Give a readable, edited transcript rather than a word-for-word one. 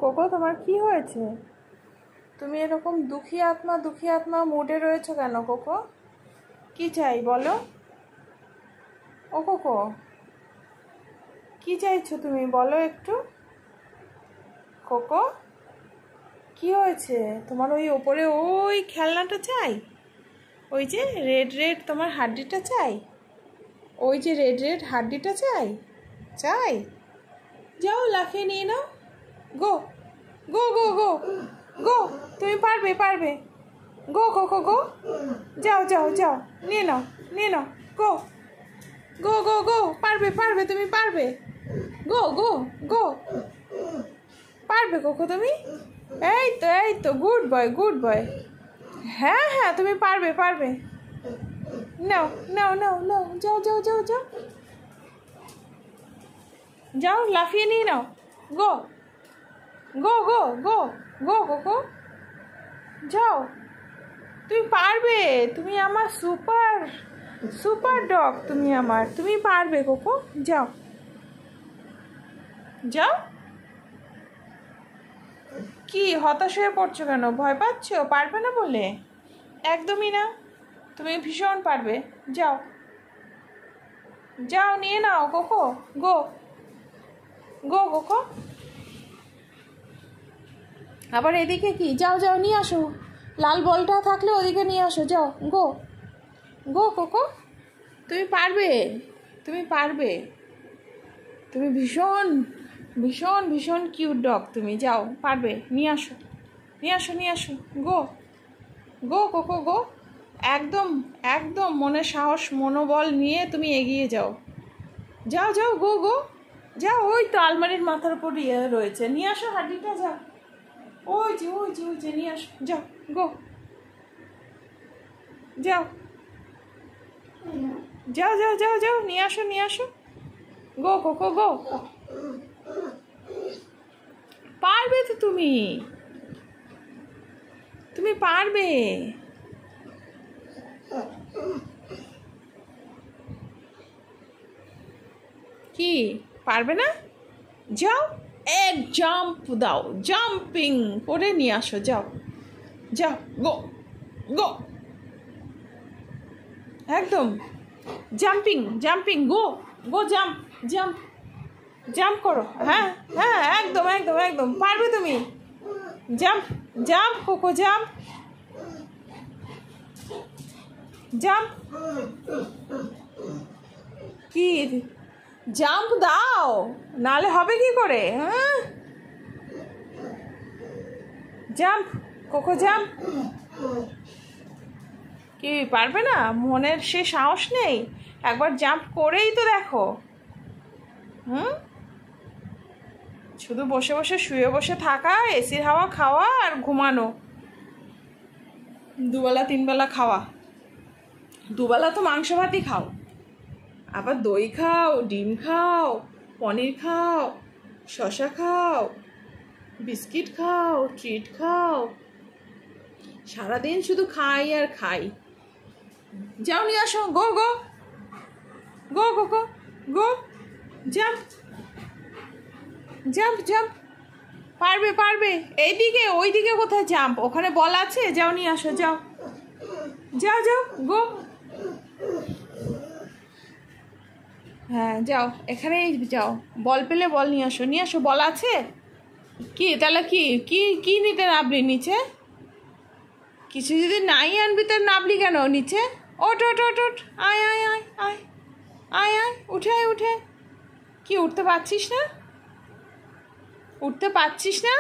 Cocoa, তোমার কি হয়েছে? তুমি এরকম দুঃখী আত্মা মুডে রয়েছো কেন কোকো? কি চাই বলো? ও কোকো, কি চাইছো তুমি বলো একটু? কোকো, কি হয়েছে তোমার? ওই ওপরে ওই খেলনাটা চাই? ওই যে রেড তোমার হাড্ডিটা চাই? ওই যে রেড হাড্ডিটা চাই? চাই? যাও লাফিয়ে নিয়ে নাও। গো গো গো গো গো, তুমি পারবে। গো কোকো গো, যাও নিয়ে নাও গো গো গো গো, পারবে তুমি পারবে। গো গো গো, পারবে কোকো তুমি। এই তো গুড বয়। হ্যাঁ তুমি পারবে। নাও যাও লাফিয়ে নিয়ে নাও। গো গো গো গো গো কোকো, যাও, তুমি পারবে। তুমি আমার সুপার ডগ, তুমি পারবে কোকো। যাও কি হতাশ হয়ে পড়ছো কেন? ভয় পাচ্ছ পারবে না বলে? একদমই না, তুমি ভীষণ পারবে। যাও নিয়ে নাও কোকো। গো কোকো, আবার এদিকে কি? যাও নিয়ে আসো। লাল বলটা থাকলে ওদিকে নিয়ে আসো। যাও গো কোকো, তুমি পারবে। তুমি ভীষণ কিউট ডগ তুমি। যাও, পারবে। নিয়ে আসো। গো কোকো গো, একদম মনে সাহস মনোবল নিয়ে তুমি এগিয়ে যাও। গো যাও। ওই তো আলমারির মাথার উপর রয়েছে, নিয়ে আসো হাড্ডিটা। যাও, ওই যে নিয়ে আসো। যাও গো, যাও নিয়ে আসো। গো কোকো গো, পারবে তো তুমি পারবে। কি পারবে না? যাও, এক জাম্প দাও, জাম্পিং করে নিয়ে আসো। যাও গো একদম জাম্পিং গো জাম্প করো। হ্যাঁ একদম পারবে তুমি। জাম্প কোকো, জাম্প কি? জাম্প দাও, নালে হবে কি করে? হ্যাঁ, জাম্প কোকো, জাম্প। কি পারবে না? মনের সে সাহস নেই? একবার জাম্প করেই তো দেখো। শুধু শুয়ে বসে থাকা, এসির হাওয়া খাওয়া আর ঘুমানো, দুবেলা 3 বেলা খাওয়া। দুবেলা তো মাংস ভাতই খাও, আবার দই খাও, ডিম খাও, পনির খাও, শশা খাও, বিস্কিট খাও, ট্রিট খাও, সারাদিন শুধু খাই আর খাই। যাও নিয়ে আসো। গো জাম্প, পারবে। এইদিকে ওইদিকে কোথায় জাম্প? ওখানে বল আছে, যাও নিয়ে আসো। যাও গো। হ্যাঁ যাও, এখানেই যাও, বল পেলে বল নিয়ে আসো। বল আছে কি? তাহলে কি নিতে নাবলি নিচে? কিছু যদি নাই আনবি তার নাবলি কেন নিচে? ওঠ, আয় উঠে। কি উঠতে পারছিস না?